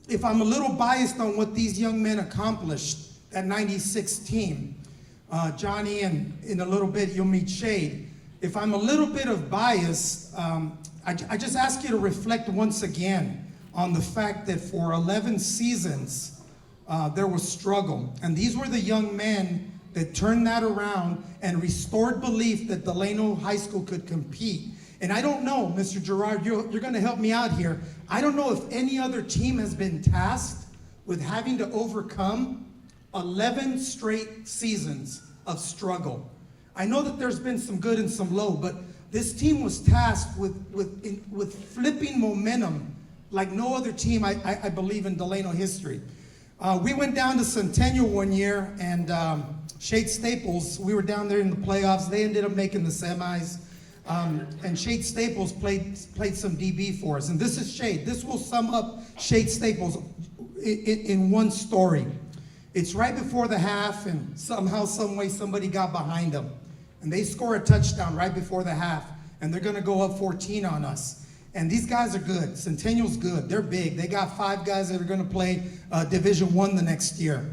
if I'm a little biased on what these young men accomplished, that 96 team, Johnny, and in a little bit you'll meet Shade. If I'm a little bit of bias, I just ask you to reflect once again on the fact that for 11 seasons, there was struggle. And these were the young men that turned that around and restored belief that Delano High School could compete. And I don't know, Mr. Gerard, you're going to help me out here. I don't know if any other team has been tasked with having to overcome 11 straight seasons of struggle. I know that there's been some good and some low, but this team was tasked with flipping momentum like no other team, I believe, in Delano history. We went down to Centennial one year, and Shade Staples, we were down there in the playoffs. They ended up making the semis. And Shade Staples played some DB for us. And this is Shade. This will sum up Shade Staples in one story. It's right before the half, and somehow, some way, somebody got behind them. And they score a touchdown right before the half, and they're gonna go up 14 on us. And these guys are good. Centennial's good. They're big. They got 5 guys that are gonna play Division I the next year.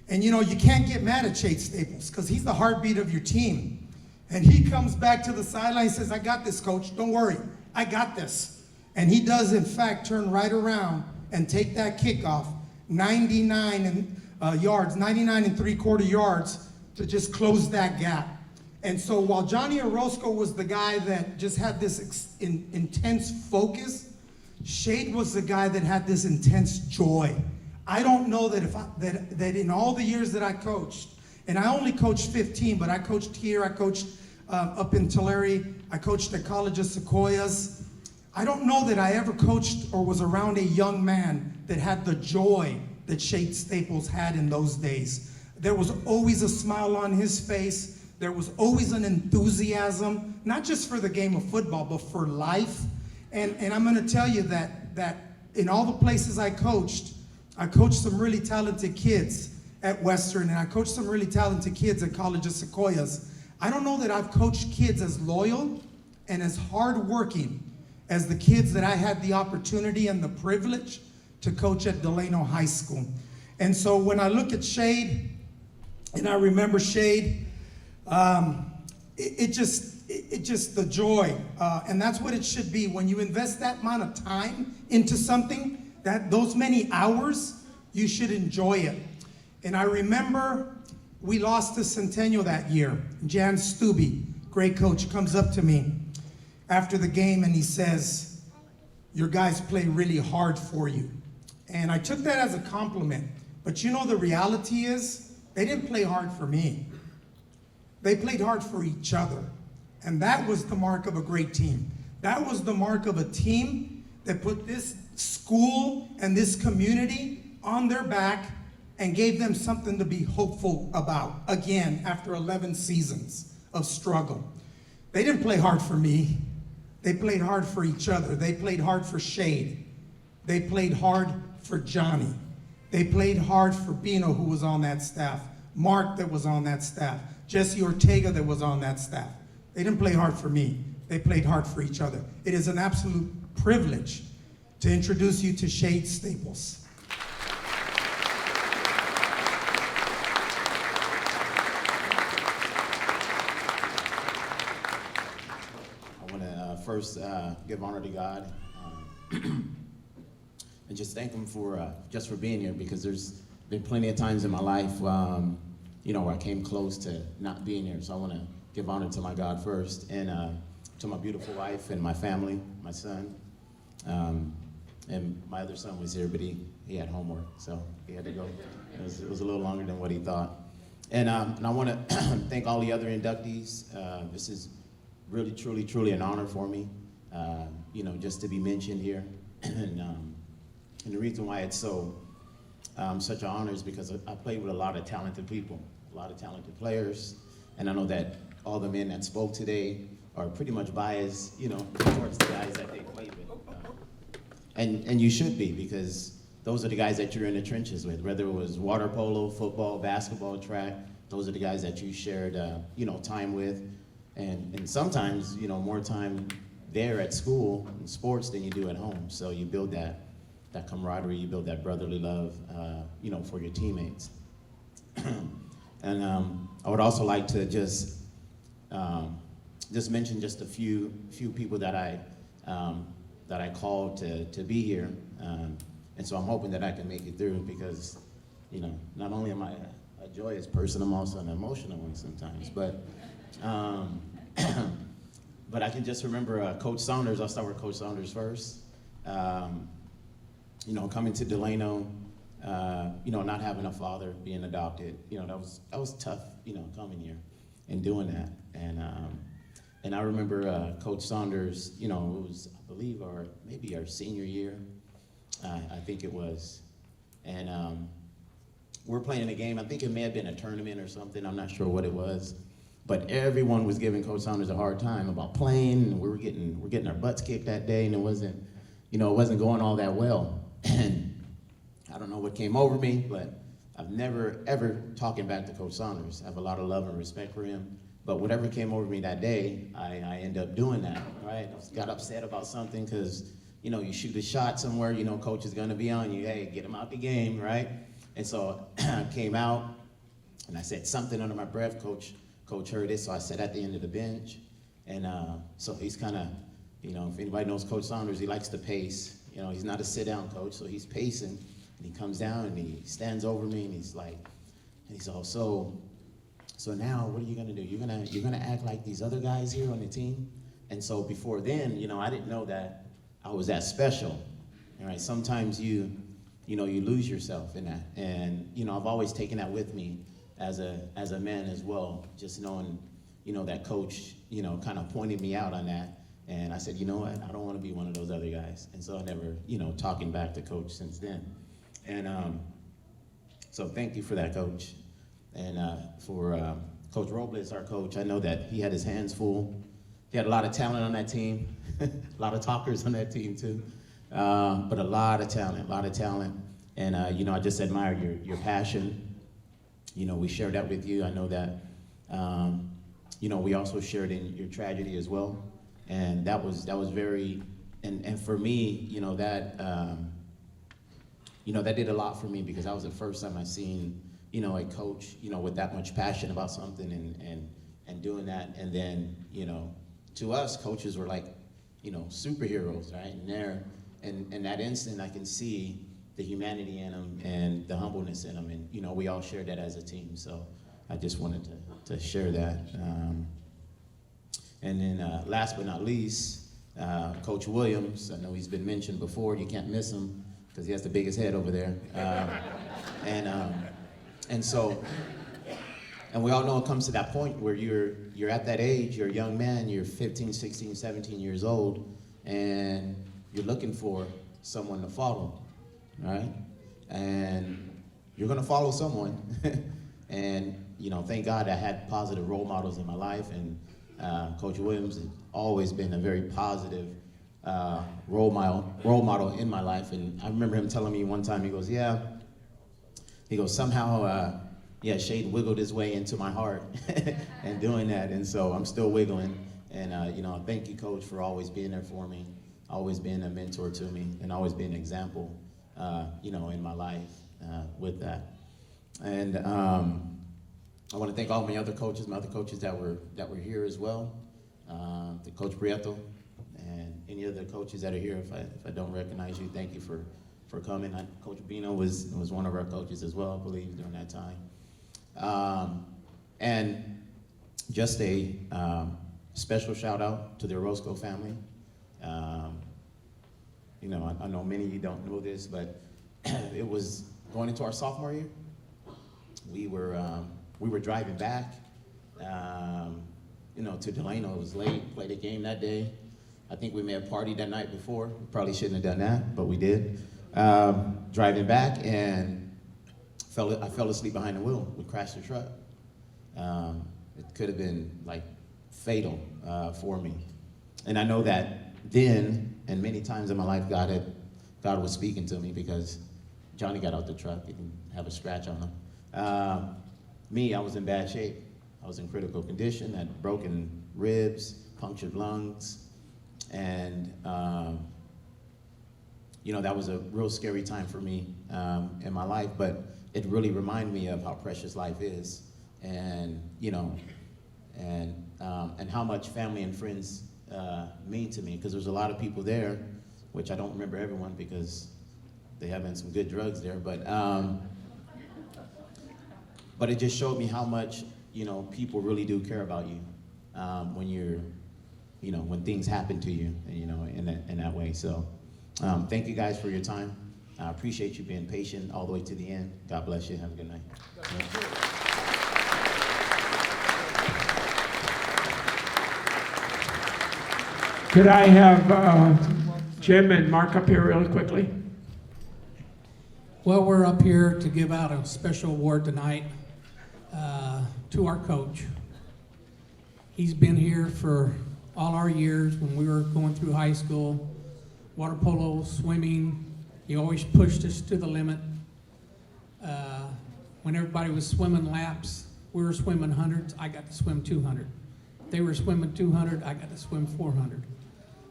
And you know, you can't get mad at Shade Staples because he's the heartbeat of your team. And he comes back to the sideline and says, I got this, coach. Don't worry. I got this. And he does, in fact, turn right around and take that kickoff, 99 yards, 99 3/4 yards to just close that gap. And so while Johnny Orozco was the guy that just had this intense focus, Shade was the guy that had this intense joy. I don't know that in all the years that I coached, and I only coached 15, but I coached here, I coached up in Tulare, I coached at College of Sequoias. I don't know that I ever coached or was around a young man that had the joy that Shade Staples had in those days. There was always a smile on his face. There was always an enthusiasm, not just for the game of football, but for life. And I'm gonna tell you that in all the places I coached some really talented kids at Western, and I coached some really talented kids at College of Sequoias. I don't know that I've coached kids as loyal and as hardworking as the kids that I had the opportunity and the privilege to coach at Delano High School. And so when I look at Shade, and I remember Shade, it just the joy, and that's what it should be. When you invest that amount of time into something, those many hours, you should enjoy it. And I remember we lost to Centennial that year. Jan Stubbe, great coach, comes up to me after the game and he says, your guys play really hard for you. And I took that as a compliment. But you know, the reality is, they didn't play hard for me. They played hard for each other. And that was the mark of a great team. That was the mark of a team that put this school and this community on their back and gave them something to be hopeful about, again, after 11 seasons of struggle. They didn't play hard for me. They played hard for each other. They played hard for Shade. They played hard for Johnny. They played hard for Bino, who was on that staff, Mark that was on that staff, Jesse Ortega that was on that staff. They didn't play hard for me. They played hard for each other. It is an absolute privilege to introduce you to Shade Staples. First, give honor to God, and just thank Him for just for being here, because there's been plenty of times in my life, you know, where I came close to not being here. So I want to give honor to my God first, and to my beautiful wife and my family, my son, and my other son was here, but he had homework, so he had to go. It was a little longer than what he thought, and I want to thank all the other inductees. This is really, truly an honor for me, you know, just to be mentioned here. And the reason why it's such an honor is because I played with a lot of talented people, a lot of talented players, and I know that all the men that spoke today are pretty much biased, you know, towards the guys that they played with. And you should be, because those are the guys that you're in the trenches with, whether it was water polo, football, basketball, track. Those are the guys that you shared, you know, time with. And sometimes, you know, more time there at school in sports than you do at home. So you build that that camaraderie, you build that brotherly love, for your teammates. And I would also like to just mention just a few people that I called to be here, and so I'm hoping that I can make it through because, not only am I a joyous person, I'm also an emotional one sometimes. But but I can just remember Coach Saunders. I'll start with Coach Saunders first. Coming to Delano, not having a father, being adopted, that was tough, coming here and doing that. And I remember Coach Saunders, it was, I believe, maybe our senior year, I think it was. And we're playing a game, I think it may have been a tournament or something, I'm not sure what it was. But everyone was giving Coach Saunders a hard time about playing, and we're getting our butts kicked that day, and it wasn't going all that well. And I don't know what came over me, but I've never, ever talking back to Coach Saunders. I have a lot of love and respect for him. But whatever came over me that day, I end up doing that, right? I got upset about something because, you shoot a shot somewhere, coach is gonna be on you. Hey, get him out the game, right? And so I came out and I said something under my breath. Coach heard it, so I sat at the end of the bench. And so he's kind of, if anybody knows Coach Saunders, he likes to pace. He's not a sit-down coach, so he's pacing. And he comes down and he stands over me and he's all, so now what are you gonna do? You're gonna act like these other guys here on the team? And so before then, I didn't know that I was that special. All right, sometimes you lose yourself in that. And I've always taken that with me as a man as well, just knowing, that coach, kind of pointed me out on that. And I said, you know what, I don't want to be one of those other guys. And so I never, talking back to coach since then. And so thank you for that, coach. And for Coach Robles, our coach, I know that he had his hands full. He had a lot of talent on that team, a lot of talkers on that team too, but a lot of talent. And I just admire your passion. We shared that with you. I know that, we also shared in your tragedy as well. And that was very, and for me, that did a lot for me because that was the first time I seen, a coach, with that much passion about something and doing that. And then, to us, coaches were like, superheroes, right? And there, and in that instant, I can see the humanity in them and the humbleness in them. And, we all shared that as a team. So I just wanted to share that. And then last but not least, Coach Williams. I know he's been mentioned before. You can't miss him because he has the biggest head over there. And we all know it comes to that point where you're at that age, you're a young man, you're 15, 16, 17 years old, and you're looking for someone to follow, right? And you're gonna follow someone. And, thank God I had positive role models in my life, and Coach Williams has always been a very positive role model in my life. And I remember him telling me one time, he goes, somehow, Shade wiggled his way into my heart and doing that. And so I'm still wiggling. And, thank you, Coach, for always being there for me, always being a mentor to me, and always being an example, in my life with that. And I want to thank all my other coaches that were here as well. The Coach Prieto and any other coaches that are here. If I don't recognize you, thank you for coming. Coach Bino was one of our coaches as well, I believe, during that time. And just a special shout out to the Orozco family. I know many of you don't know this, but it was going into our sophomore year. We were driving back, to Delano. It was late, played a game that day. I think we may have partied that night before. We probably shouldn't have done that, but we did. Driving back, and I fell asleep behind the wheel. We crashed the truck. It could have been like fatal for me. And I know that then, and many times in my life, God was speaking to me because Johnny got out the truck. He didn't have a scratch on him. Me, I was in bad shape. I was in critical condition, had broken ribs, punctured lungs, and you know, that was a real scary time for me in my life, but it really reminded me of how precious life is, and, you know, and how much family and friends mean to me, because there's a lot of people there, which I don't remember everyone because they have been some good drugs there, but it just showed me how much, you know, people really do care about you when you're, you know, when things happen to you, you know, in that way. So thank you guys for your time. I appreciate you being patient all the way to the end. God bless you. Have a good night. Could I have Jim and Mark up here really quickly? Well, we're up here to give out a special award tonight to our coach. He's been here for all our years when we were going through high school, water polo, swimming. He always pushed us to the limit. When everybody was swimming laps, we were swimming hundreds, I got to swim 200. They were swimming 200, I got to swim 400.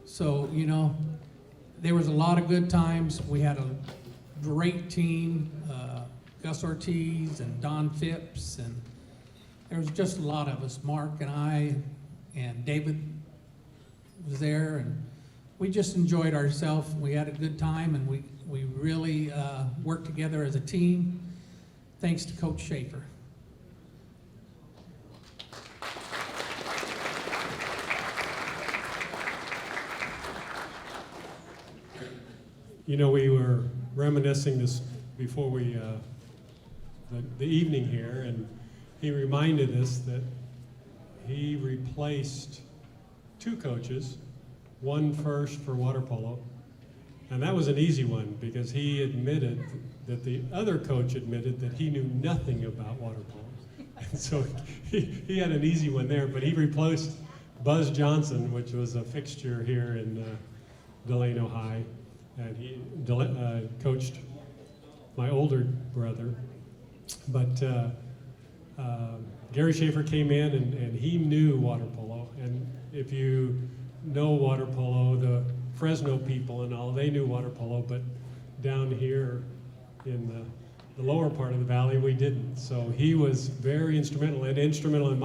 So, you know, there was a lot of good times. We had a great team, Gus Ortiz and Don Phipps, and there was just a lot of us, Mark and I, and David was there, and we just enjoyed ourselves. We had a good time, and we really worked together as a team, thanks to Coach Schaefer. You know, we were reminiscing this before we the evening here, and he reminded us that he replaced 2 coaches, one first for water polo, and that was an easy one because he admitted that the other coach admitted that he knew nothing about water polo. And so he had an easy one there, but he replaced Buzz Johnson, which was a fixture here in Delano High, and he coached my older brother. But Gary Schaefer came in and he knew water polo. And if you know water polo, the Fresno people and all, they knew water polo, but down here in the lower part of the valley, we didn't. So he was very instrumental, and instrumental in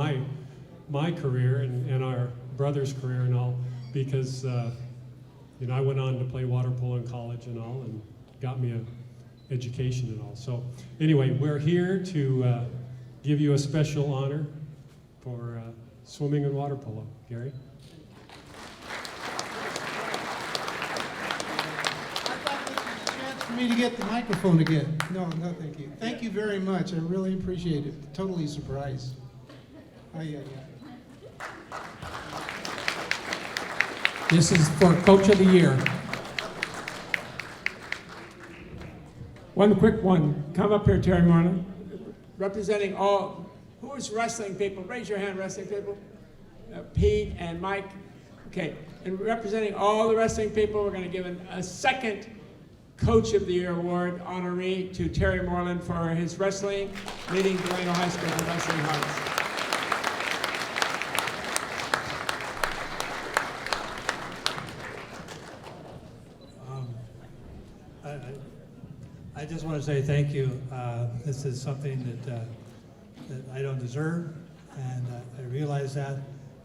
my career and our brother's career and all, because you know, I went on to play water polo in college and all, and got me an education and all. So anyway, we're here to give you a special honor for swimming and water polo. Gary? For me to get the microphone again. No, thank you. Thank you very much. I really appreciate it. Totally surprised. Yeah. This is for Coach of the Year. One quick one. Come up here, Terry Marlin. Representing all, who is wrestling people? Raise your hand, wrestling people. Pete and Mike. Okay, and representing all the wrestling people, we're going to give a second Coach of the Year award honoree to Terry Moreland for his wrestling, leading Delano High School to Wrestling Hearts. I just want to say thank you. This is something that I don't deserve, and I realize that,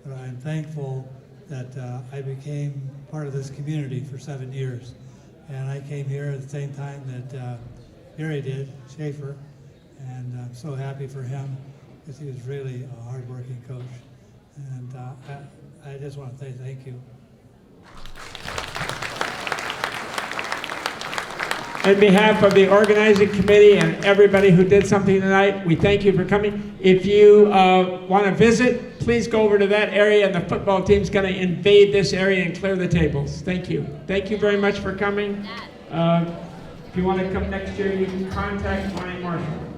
but I'm thankful that I became part of this community for 7 years. And I came here at the same time that Gary did, Schaefer, and I'm so happy for him because he was really a hard-working coach. And I just want to say thank you. On behalf of the organizing committee and everybody who did something tonight, we thank you for coming. If you want to visit, please go over to that area, and the football team's going to invade this area and clear the tables. Thank you. Thank you very much for coming. If you want to come next year, you can contact Ryan Marshall.